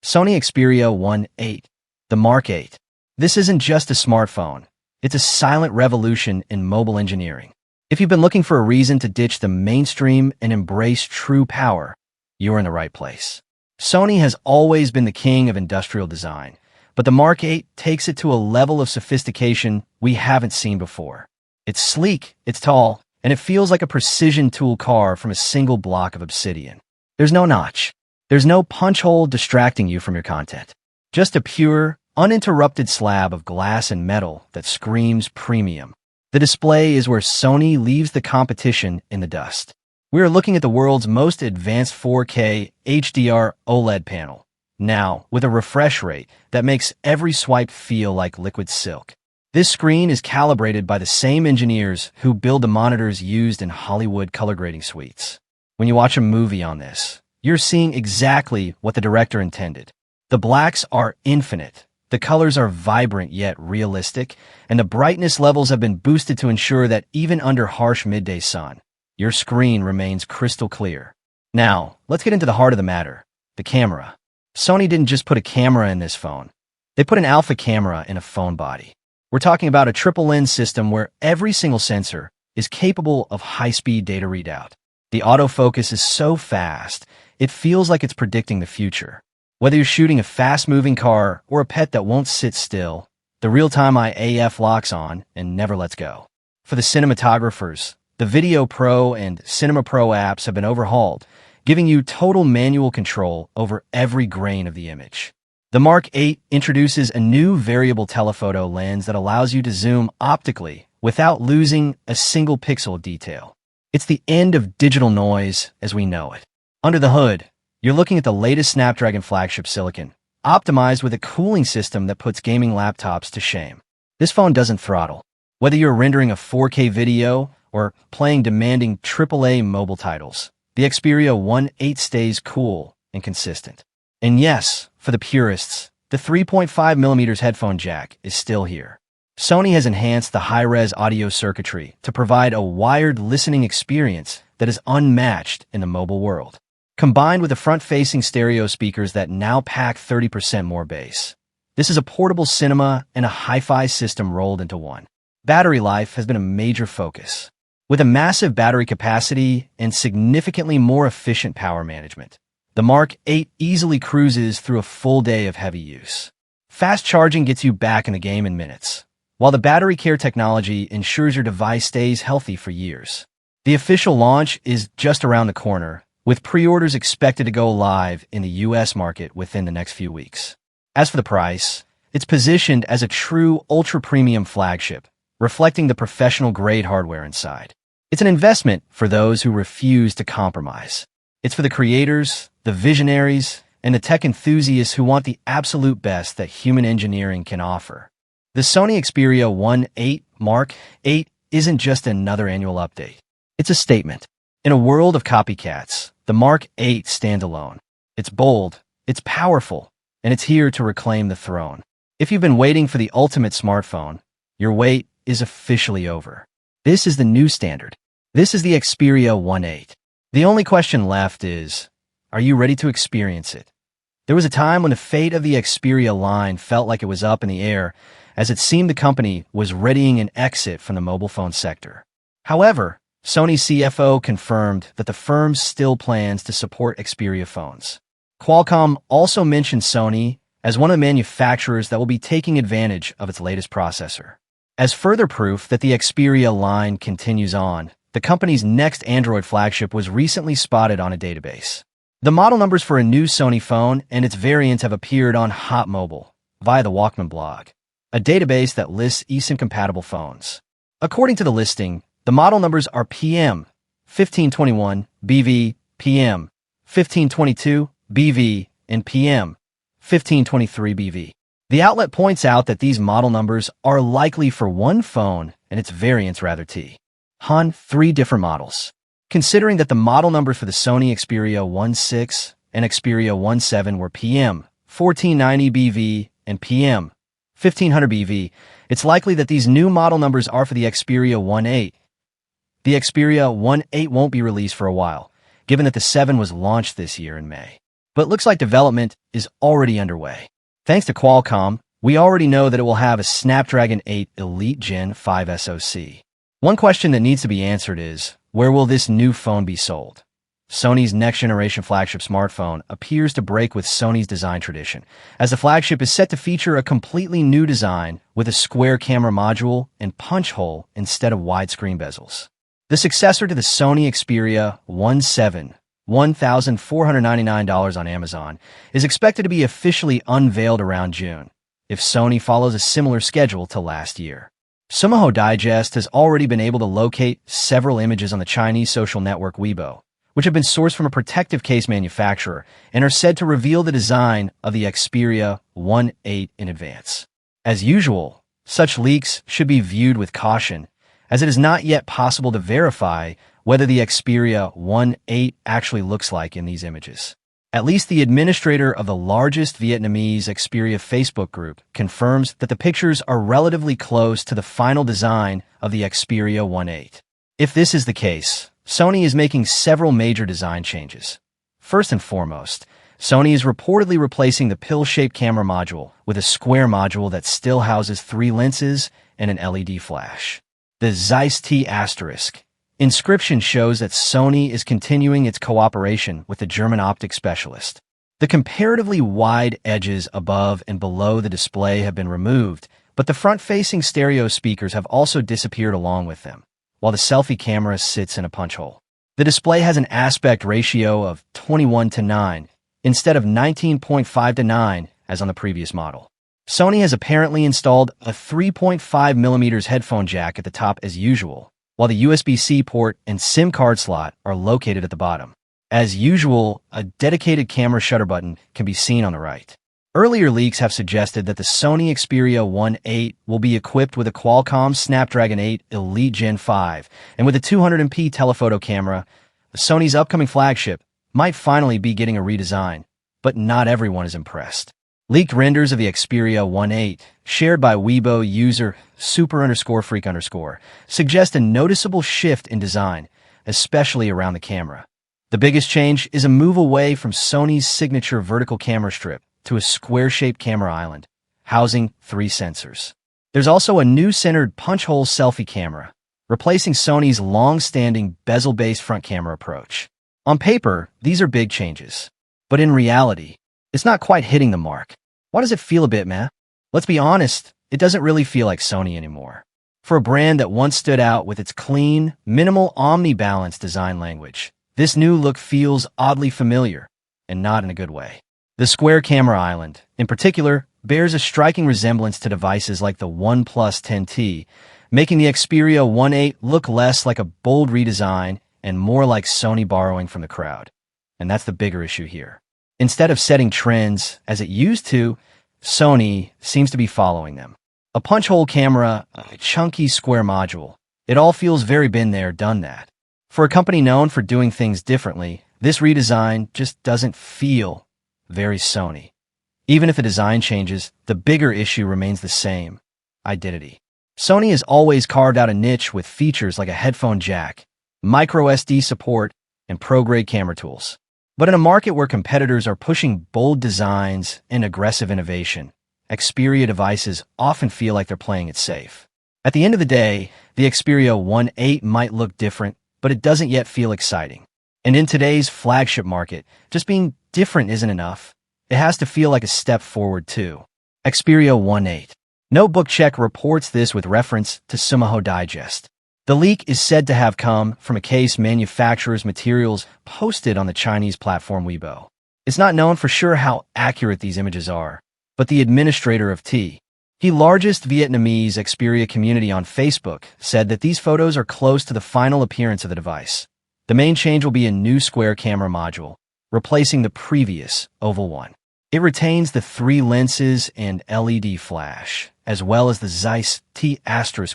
Sony Xperia VIII, the Mark 8. This isn't just a smartphone. It's a silent revolution in mobile engineering. If you've been looking for a reason to ditch the mainstream and embrace true power, you're in the right place. Sony has always been the king of industrial design, but the Mark 8 takes it to a level of sophistication we haven't seen before. It's sleek, it's tall, and it feels like a precision tool car from a single block of obsidian. There's no notch. There's no punch hole distracting you from your content. Just a pure, uninterrupted slab of glass and metal that screams premium. The display is where Sony leaves the competition in the dust. We are looking at the world's most advanced 4K HDR OLED panel, now with a refresh rate that makes every swipe feel like liquid silk. This screen is calibrated by the same engineers who build the monitors used in Hollywood color grading suites. When you watch a movie on this, you're seeing exactly what the director intended. The blacks are infinite, the colors are vibrant yet realistic, and the brightness levels have been boosted to ensure that even under harsh midday sun, your screen remains crystal clear. Now, let's get into the heart of the matter, the camera. Sony didn't just put a camera in this phone. They put an alpha camera in a phone body. We're talking about a triple lens system where every single sensor is capable of high-speed data readout. The autofocus is so fast, it feels like it's predicting the future. Whether you're shooting a fast-moving car or a pet that won't sit still, the real-time eye AF locks on and never lets go. For the cinematographers, the Video Pro and Cinema Pro apps have been overhauled, giving you total manual control over every grain of the image. The Mark 8 introduces a new variable telephoto lens that allows you to zoom optically without losing a single pixel of detail. It's the end of digital noise as we know it. Under the hood, you're looking at the latest Snapdragon Flagship silicon, optimized with a cooling system that puts gaming laptops to shame. This phone doesn't throttle. Whether you're rendering a 4K video or playing demanding AAA mobile titles, the Xperia VIII stays cool and consistent. And yes, for the purists, the 3.5mm headphone jack is still here. Sony has enhanced the high-res audio circuitry to provide a wired listening experience that is unmatched in the mobile world. Combined with the front-facing stereo speakers that now pack 30% more bass, this is a portable cinema and a hi-fi system rolled into one. Battery life has been a major focus. With a massive battery capacity and significantly more efficient power management, the Mark 8 easily cruises through a full day of heavy use. Fast charging gets you back in the game in minutes, while the battery care technology ensures your device stays healthy for years. The official launch is just around the corner, with pre-orders expected to go live in the US market within the next few weeks. As for the price, it's positioned as a true ultra-premium flagship, reflecting the professional-grade hardware inside. It's an investment for those who refuse to compromise. It's for the creators, the visionaries, and the tech enthusiasts who want the absolute best that human engineering can offer. The Sony Xperia VIII Mark 8 isn't just another annual update. It's a statement. In a world of copycats, the Mark 8 stands alone. It's bold, it's powerful, and it's here to reclaim the throne. If you've been waiting for the ultimate smartphone, your wait is officially over. This is the new standard. This is the Xperia VIII. The only question left is, are you ready to experience it? There was a time when the fate of the Xperia line felt like it was up in the air, as it seemed the company was readying an exit from the mobile phone sector. However, Sony's CFO confirmed that the firm still plans to support Xperia phones. Qualcomm also mentioned Sony as one of the manufacturers that will be taking advantage of its latest processor. As further proof that the Xperia line continues on, the company's next Android flagship was recently spotted on a database. The model numbers for a new Sony phone and its variants have appeared on Hot Mobile via the Walkman blog, a database that lists eSIM-compatible phones. According to the listing, the model numbers are PM 1521 BV, PM 1522 BV, and PM 1523 BV. The outlet points out that these model numbers are likely for one phone and its variants rather on 3 different models. Considering that the model numbers for the Sony Xperia VIII and Xperia VII were PM 1490 BV and PM 1500 BV, it's likely that these new model numbers are for the Xperia VIII. The Xperia VIII won't be released for a while, given that the 7 was launched this year in May. but it looks like development is already underway. Thanks to Qualcomm, we already know that it will have a Snapdragon 8 Elite Gen 5 SoC. One question that needs to be answered is, where will this new phone be sold? Sony's next-generation flagship smartphone appears to break with Sony's design tradition, as the flagship is set to feature a completely new design with a square camera module and punch hole instead of widescreen bezels. The successor to the Sony Xperia VIII, $1,499 on Amazon, is expected to be officially unveiled around June, if Sony follows a similar schedule to last year. Sumaho Digest has already been able to locate several images on the Chinese social network Weibo, which have been sourced from a protective case manufacturer and are said to reveal the design of the Xperia VIII in advance. As usual, such leaks should be viewed with caution, as it is not yet possible to verify whether the Xperia VIII actually looks like in these images. At least the administrator of the largest Vietnamese Xperia Facebook group confirms that the pictures are relatively close to the final design of the Xperia VIII. If this is the case, Sony is making several major design changes. First and foremost, Sony is reportedly replacing the pill-shaped camera module with a square module that still houses 3 lenses and an LED flash. The Zeiss T** inscription shows that Sony is continuing its cooperation with the German optics specialist. The comparatively wide edges above and below the display have been removed, but the front-facing stereo speakers have also disappeared along with them, while the selfie camera sits in a punch hole. The display has an aspect ratio of 21:9 instead of 19.5:9 as on the previous model. Sony has apparently installed a 3.5mm headphone jack at the top as usual, while the USB-C port and SIM card slot are located at the bottom. As usual, a dedicated camera shutter button can be seen on the right. Earlier leaks have suggested that the Sony Xperia VIII will be equipped with a Qualcomm Snapdragon 8 Elite Gen 5, and with a 200MP telephoto camera, Sony's upcoming flagship might finally be getting a redesign, but not everyone is impressed. Leaked renders of the Xperia VIII, shared by Weibo user super_freak_, suggest a noticeable shift in design, especially around the camera. The biggest change is a move away from Sony's signature vertical camera strip to a square-shaped camera island, housing 3 sensors. There's also a new centered punch-hole selfie camera, replacing Sony's long-standing bezel-based front camera approach. On paper, these are big changes, but in reality, it's not quite hitting the mark. Why does it feel a bit meh? Let's be honest, it doesn't really feel like Sony anymore. For a brand that once stood out with its clean, minimal omni-balance design language, this new look feels oddly familiar, and not in a good way. The square camera island, in particular, bears a striking resemblance to devices like the OnePlus 10T, making the Xperia VIII look less like a bold redesign and more like Sony borrowing from the crowd. And that's the bigger issue here. Instead of setting trends, as it used to, Sony seems to be following them. A punch-hole camera, a chunky square module. It all feels very been there, done that. For a company known for doing things differently, this redesign just doesn't feel very Sony. Even if the design changes, the bigger issue remains the same: identity. Sony has always carved out a niche with features like a headphone jack, micro SD support, and pro-grade camera tools. But in a market where competitors are pushing bold designs and aggressive innovation, Xperia devices often feel like they're playing it safe. At the end of the day, the Xperia VIII might look different, but it doesn't yet feel exciting. And in today's flagship market, just being different isn't enough. It has to feel like a step forward too. Xperia VIII. Notebook Check reports this with reference to Sumaho Digest. The leak is said to have come from a case manufacturer's materials posted on the Chinese platform Weibo. It's not known for sure how accurate these images are, but the administrator of the largest Vietnamese Xperia community on Facebook said that these photos are close to the final appearance of the device. The main change will be a new square camera module, replacing the previous oval one. It retains the 3 lenses and LED flash, as well as the Zeiss T**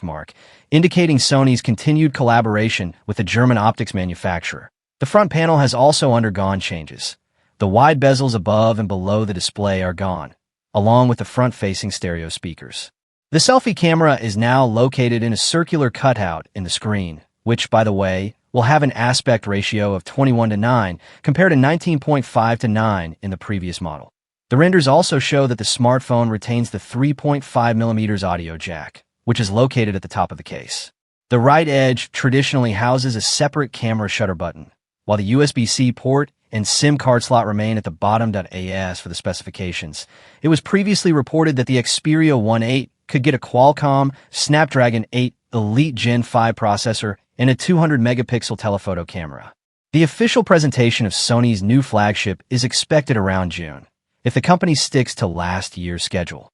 mark, indicating Sony's continued collaboration with the German optics manufacturer. The front panel has also undergone changes. The wide bezels above and below the display are gone, along with the front-facing stereo speakers. The selfie camera is now located in a circular cutout in the screen, which, by the way, will have an aspect ratio of 21:9 compared to 19.5:9 in the previous model. The renders also show that the smartphone retains the 3.5mm audio jack, which is located at the top of the case. The right edge traditionally houses a separate camera shutter button, while the USB-C port and SIM card slot remain at the bottom.as for the specifications. It was previously reported that the Xperia VIII could get a Qualcomm Snapdragon 8 Elite Gen 5 processor and a 200-megapixel telephoto camera. The official presentation of Sony's new flagship is expected around June, if the company sticks to last year's schedule.